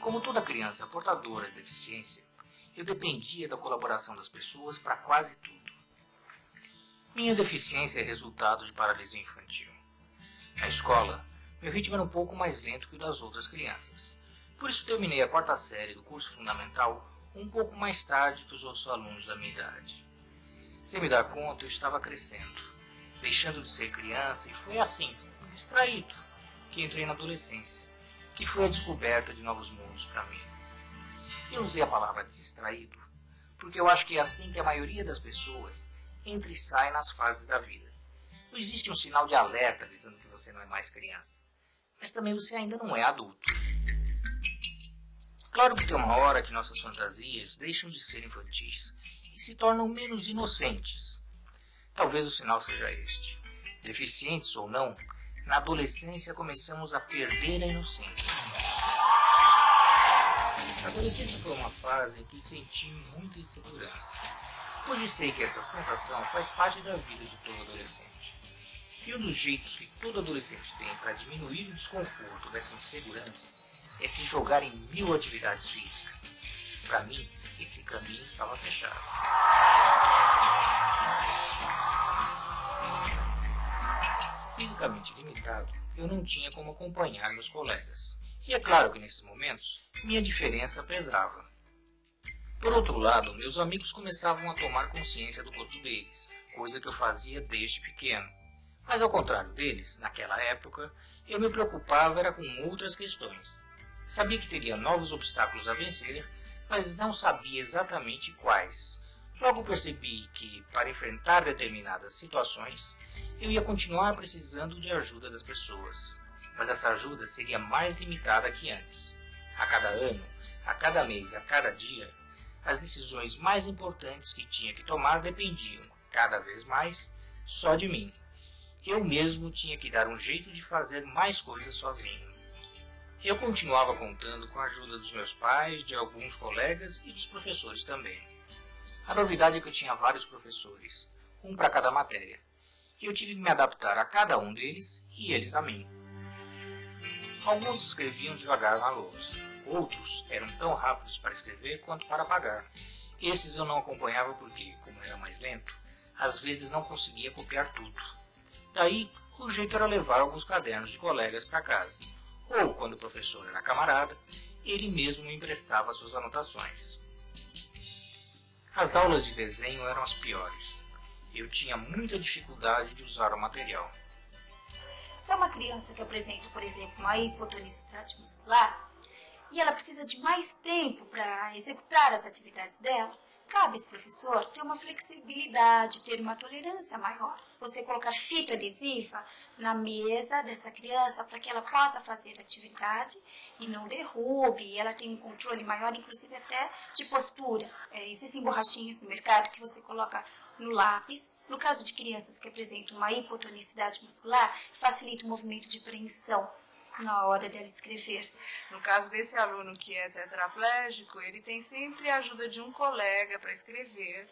Como toda criança portadora de deficiência, eu dependia da colaboração das pessoas para quase tudo. Minha deficiência é resultado de paralisia infantil. Na escola, meu ritmo era um pouco mais lento que o das outras crianças. Por isso terminei a 4ª série do curso fundamental um pouco mais tarde que os outros alunos da minha idade. Sem me dar conta, eu estava crescendo, deixando de ser criança, e foi assim, distraído, que entrei na adolescência, que foi a descoberta de novos mundos para mim. Eu usei a palavra distraído porque eu acho que é assim que a maioria das pessoas entra e sai nas fases da vida. Não existe um sinal de alerta avisando que você não é mais criança, mas também você ainda não é adulto. Claro que tem uma hora que nossas fantasias deixam de ser infantis e se tornam menos inocentes. Talvez o sinal seja este. Deficientes ou não, na adolescência começamos a perder a inocência. A adolescência foi uma fase em que senti muita insegurança. Hoje sei que essa sensação faz parte da vida de todo adolescente. E um dos jeitos que todo adolescente tem para diminuir o desconforto dessa insegurança é se jogar em 1000 atividades físicas. Para mim, esse caminho estava fechado. Fisicamente limitado, eu não tinha como acompanhar meus colegas. E é claro que nesses momentos, minha diferença pesava. Por outro lado, meus amigos começavam a tomar consciência do corpo deles, coisa que eu fazia desde pequeno. Mas ao contrário deles, naquela época, eu me preocupava era com outras questões. Sabia que teria novos obstáculos a vencer, mas não sabia exatamente quais. Logo percebi que, para enfrentar determinadas situações, eu ia continuar precisando de ajuda das pessoas. Mas essa ajuda seria mais limitada que antes. A cada ano, a cada mês, a cada dia, as decisões mais importantes que tinha que tomar dependiam, cada vez mais, só de mim. Eu mesmo tinha que dar um jeito de fazer mais coisas sozinho. Eu continuava contando com a ajuda dos meus pais, de alguns colegas e dos professores também. A novidade é que eu tinha vários professores, um para cada matéria, e eu tive que me adaptar a cada um deles e eles a mim. Alguns escreviam devagar na lousa, outros eram tão rápidos para escrever quanto para apagar. Estes eu não acompanhava porque, como era mais lento, às vezes não conseguia copiar tudo. Daí, o jeito era levar alguns cadernos de colegas para casa, ou, quando o professor era camarada, ele mesmo me emprestava suas anotações. As aulas de desenho eram as piores. Eu tinha muita dificuldade de usar o material. Se é uma criança que apresenta, por exemplo, uma hipotonicidade muscular, e ela precisa de mais tempo para executar as atividades dela, cabe esse professor ter uma flexibilidade, ter uma tolerância maior. Você colocar fita adesiva na mesa dessa criança para que ela possa fazer atividade e não derrube, ela tem um controle maior, inclusive até de postura. Existem borrachinhas no mercado que você coloca no lápis. No caso de crianças que apresentam uma hipotonicidade muscular, facilita o movimento de apreensão na hora dela escrever. No caso desse aluno que é tetraplégico, ele tem sempre a ajuda de um colega para escrever,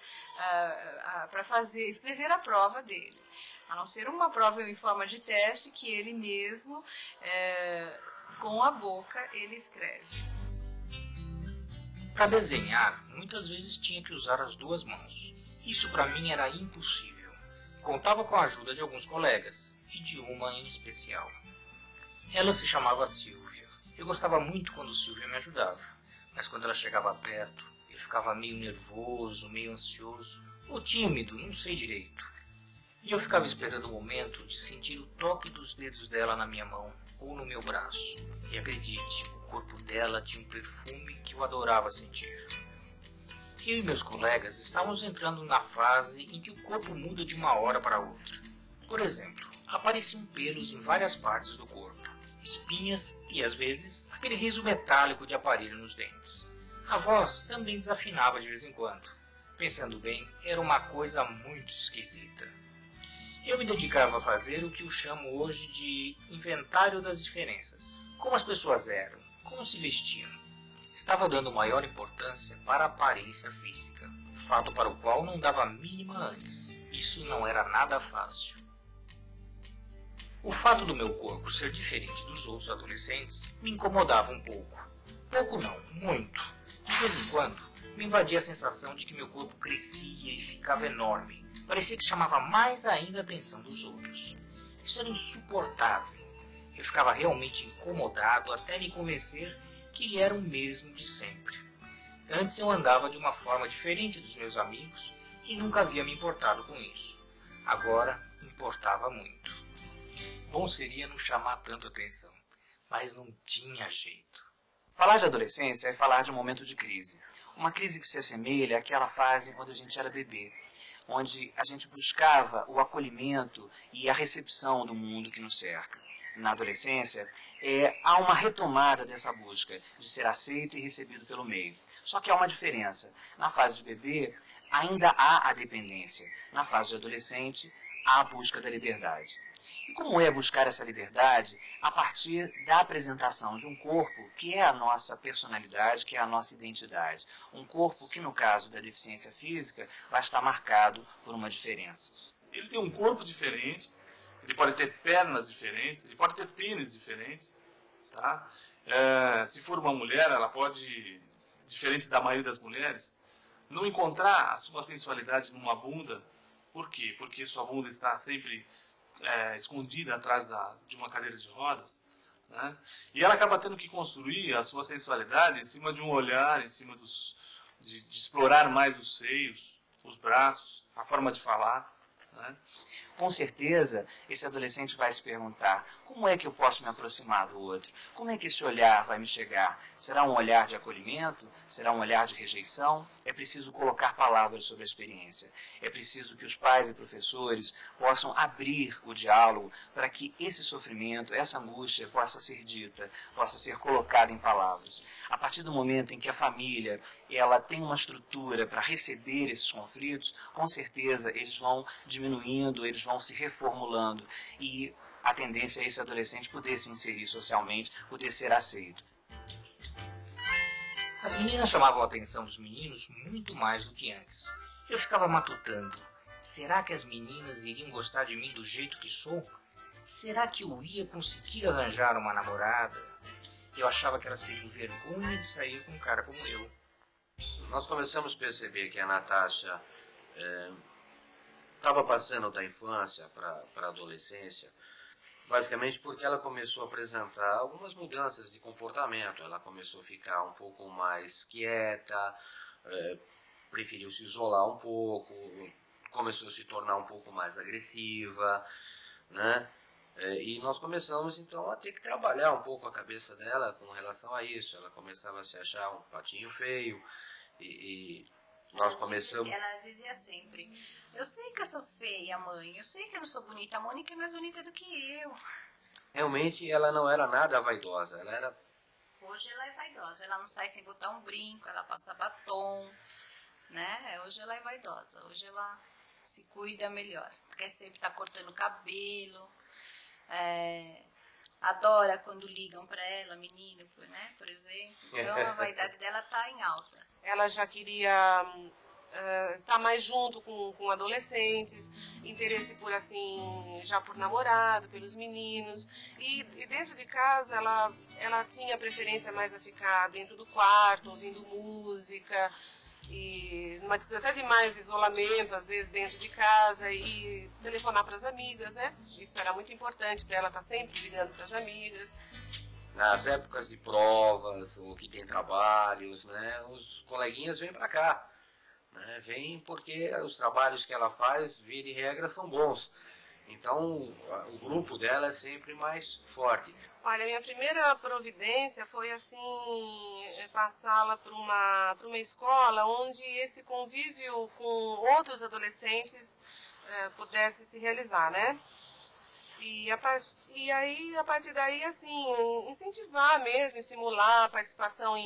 escrever a prova dele. A não ser uma prova em forma de teste que ele mesmo, com a boca, ele escreve. Para desenhar, muitas vezes tinha que usar as duas mãos. Isso para mim era impossível. Contava com a ajuda de alguns colegas, e de uma em especial. Ela se chamava Silvia. Eu gostava muito quando Silvia me ajudava, mas quando ela chegava perto, eu ficava meio nervoso, meio ansioso, ou tímido, não sei direito. E eu ficava esperando o momento de sentir o toque dos dedos dela na minha mão ou no meu braço. E acredite, o corpo dela tinha um perfume que eu adorava sentir. Eu e meus colegas estávamos entrando na fase em que o corpo muda de uma hora para outra. Por exemplo, apareciam pelos em várias partes do corpo, espinhas e, às vezes, aquele riso metálico de aparelho nos dentes. A voz também desafinava de vez em quando. Pensando bem, era uma coisa muito esquisita. Eu me dedicava a fazer o que eu chamo hoje de inventário das diferenças. Como as pessoas eram, como se vestiam. Estava dando maior importância para a aparência física, fato para o qual não dava a mínima antes. Isso não era nada fácil. O fato do meu corpo ser diferente dos outros adolescentes me incomodava um pouco. Pouco não, muito. De vez em quando, me invadia a sensação de que meu corpo crescia e ficava enorme. Parecia que chamava mais ainda a atenção dos outros. Isso era insuportável. Eu ficava realmente incomodado até me convencer que ele era o mesmo de sempre. Antes eu andava de uma forma diferente dos meus amigos e nunca havia me importado com isso. Agora, importava muito. Bom seria não chamar tanto atenção, mas não tinha jeito. Falar de adolescência é falar de um momento de crise. Uma crise que se assemelha àquela fase quando a gente era bebê, onde a gente buscava o acolhimento e a recepção do mundo que nos cerca. Na adolescência, há uma retomada dessa busca de ser aceito e recebido pelo meio. Só que há uma diferença. Na fase de bebê, ainda há a dependência. Na fase de adolescente, há a busca da liberdade. E como é buscar essa liberdade? A partir da apresentação de um corpo que é a nossa personalidade, que é a nossa identidade. Um corpo que, no caso da deficiência física, vai estar marcado por uma diferença. Ele tem um corpo diferente, ele pode ter pernas diferentes, ele pode ter pênis diferentes. Tá? Se for uma mulher, ela pode, diferente da maioria das mulheres, não encontrar a sua sensualidade numa bunda. Por quê? Porque sua bunda está sempre escondida atrás de uma cadeira de rodas, né? E ela acaba tendo que construir a sua sensualidade em cima de um olhar, em cima de explorar mais os seios, os braços, a forma de falar, né? Com certeza, esse adolescente vai se perguntar: como é que eu posso me aproximar do outro? Como é que esse olhar vai me chegar? Será um olhar de acolhimento? Será um olhar de rejeição? É preciso colocar palavras sobre a experiência. É preciso que os pais e professores possam abrir o diálogo para que esse sofrimento, essa angústia possa ser dita, possa ser colocada em palavras. A partir do momento em que a família ela tem uma estrutura para receber esses conflitos, com certeza eles vão diminuindo, eles vão se reformulando e a tendência é esse adolescente poder se inserir socialmente, poder ser aceito. As meninas chamavam a atenção dos meninos muito mais do que antes. Eu ficava matutando. Será que as meninas iriam gostar de mim do jeito que sou? Será que eu ia conseguir arranjar uma namorada? Eu achava que elas teriam vergonha de sair com um cara como eu. Nós começamos a perceber que a Natasha estava passando da infância para a adolescência, basicamente porque ela começou a apresentar algumas mudanças de comportamento. Ela começou a ficar um pouco mais quieta, preferiu se isolar um pouco, começou a se tornar um pouco mais agressiva, né? E nós começamos então a ter que trabalhar um pouco a cabeça dela com relação a isso. Ela começava a se achar um patinho feio e nós começamos... Ela dizia sempre: eu sei que eu sou feia, mãe, eu sei que eu não sou bonita, a Mônica é mais bonita do que eu. Realmente ela não era nada vaidosa, ela era... Hoje ela é vaidosa, ela não sai sem botar um brinco, ela passa batom, né? Hoje ela é vaidosa, hoje ela se cuida melhor, quer sempre estar cortando o cabelo, adora quando ligam para ela, menino, né, por exemplo. Então a vaidade dela está em alta. Ela já queria estar mais junto com adolescentes, interesse por assim, já por namorado, pelos meninos. E dentro de casa ela tinha preferência mais a ficar dentro do quarto, ouvindo música, e numa atitude até de mais isolamento, às vezes dentro de casa, e telefonar para as amigas, né? Isso era muito importante para ela estar sempre ligando para as amigas. Nas épocas de provas, ou que tem trabalhos, né, os coleguinhas vêm para cá, né, vêm porque os trabalhos que ela faz, via de regra, são bons. Então, o grupo dela é sempre mais forte. Olha, minha primeira providência foi, assim, passá-la para uma escola onde esse convívio com outros adolescentes pudesse se realizar, né? E aí, a partir daí, assim, incentivar mesmo, estimular a participação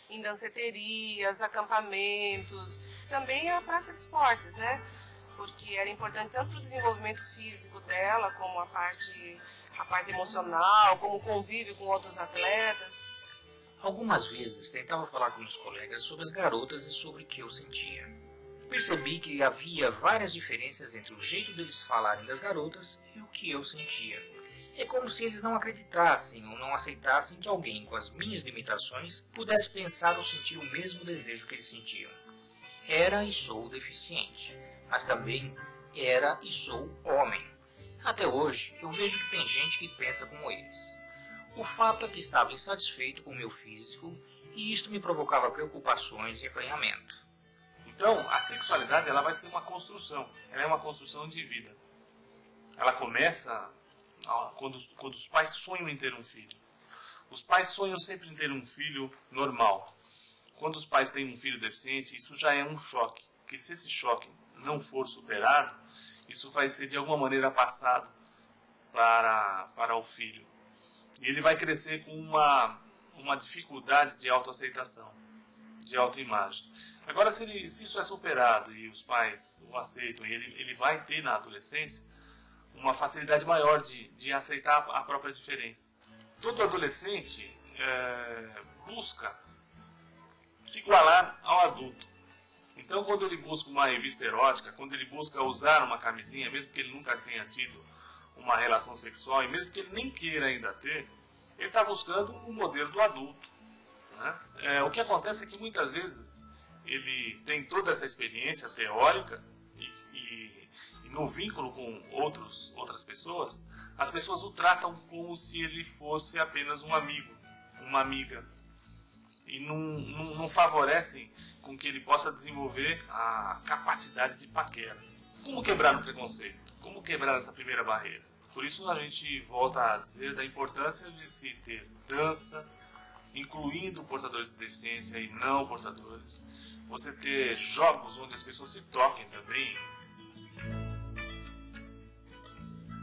em danceterias, acampamentos, também a prática de esportes, né? Porque era importante tanto para o desenvolvimento físico dela, como a parte emocional, como o convívio com outros atletas. Algumas vezes tentava falar com meus colegas sobre as garotas e sobre o que eu sentia. Percebi que havia várias diferenças entre o jeito deles falarem das garotas e o que eu sentia. É como se eles não acreditassem ou não aceitassem que alguém com as minhas limitações pudesse pensar ou sentir o mesmo desejo que eles sentiam. Era e sou deficiente, mas também era e sou homem. Até hoje, eu vejo que tem gente que pensa como eles. O fato é que estava insatisfeito com o meu físico e isto me provocava preocupações e acanhamento. Então, a sexualidade ela vai ser uma construção. Ela é uma construção de vida. Ela começa quando os pais sonham em ter um filho. Os pais sonham sempre em ter um filho normal. Quando os pais têm um filho deficiente, isso já é um choque. Porque se esse choque não for superado, isso vai ser de alguma maneira passado para o filho. E ele vai crescer com uma dificuldade de autoaceitação, de autoimagem. Agora, se isso é superado e os pais o aceitam, e ele vai ter na adolescência uma facilidade maior de aceitar a própria diferença. Todo adolescente busca se igualar ao adulto. Então, quando ele busca uma revista erótica, quando ele busca usar uma camisinha, mesmo que ele nunca tenha tido uma relação sexual, e mesmo que ele nem queira ainda ter, ele está buscando o modelo do adulto. Né? O que acontece é que muitas vezes ele tem toda essa experiência teórica e no vínculo com outras pessoas, as pessoas o tratam como se ele fosse apenas um amigo, uma amiga. E não favorecem com que ele possa desenvolver a capacidade de paquera. Como quebrar o preconceito? Como quebrar essa primeira barreira? Por isso a gente volta a dizer da importância de se ter dança, incluindo portadores de deficiência e não portadores. Você ter jogos onde as pessoas se toquem também.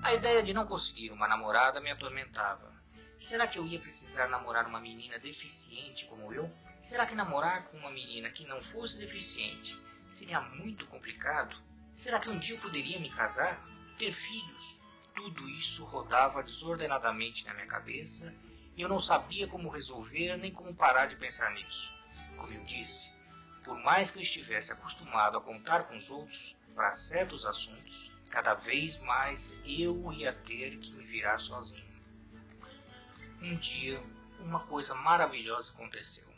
A ideia de não conseguir uma namorada me atormentava. Será que eu ia precisar namorar uma menina deficiente como eu? Será que namorar com uma menina que não fosse deficiente seria muito complicado? Será que um dia eu poderia me casar? Ter filhos? Tudo isso rodava desordenadamente na minha cabeça e eu não sabia como resolver nem como parar de pensar nisso. Como eu disse, por mais que eu estivesse acostumado a contar com os outros para certos assuntos, cada vez mais eu ia ter que me virar sozinho. Um dia, uma coisa maravilhosa aconteceu.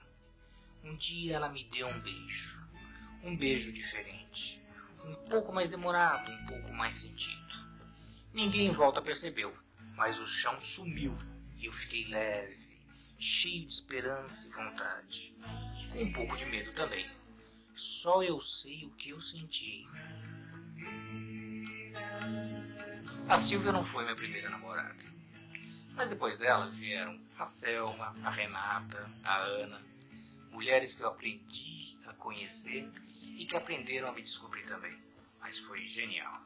Um dia ela me deu um beijo diferente, um pouco mais demorado, um pouco mais sentido. Ninguém em volta percebeu, mas o chão sumiu e eu fiquei leve, cheio de esperança e vontade, e com um pouco de medo também. Só eu sei o que eu senti. A Silvia não foi minha primeira namorada. Mas depois dela vieram a Selma, a Renata, a Ana, mulheres que eu aprendi a conhecer e que aprenderam a me descobrir também. Mas foi genial.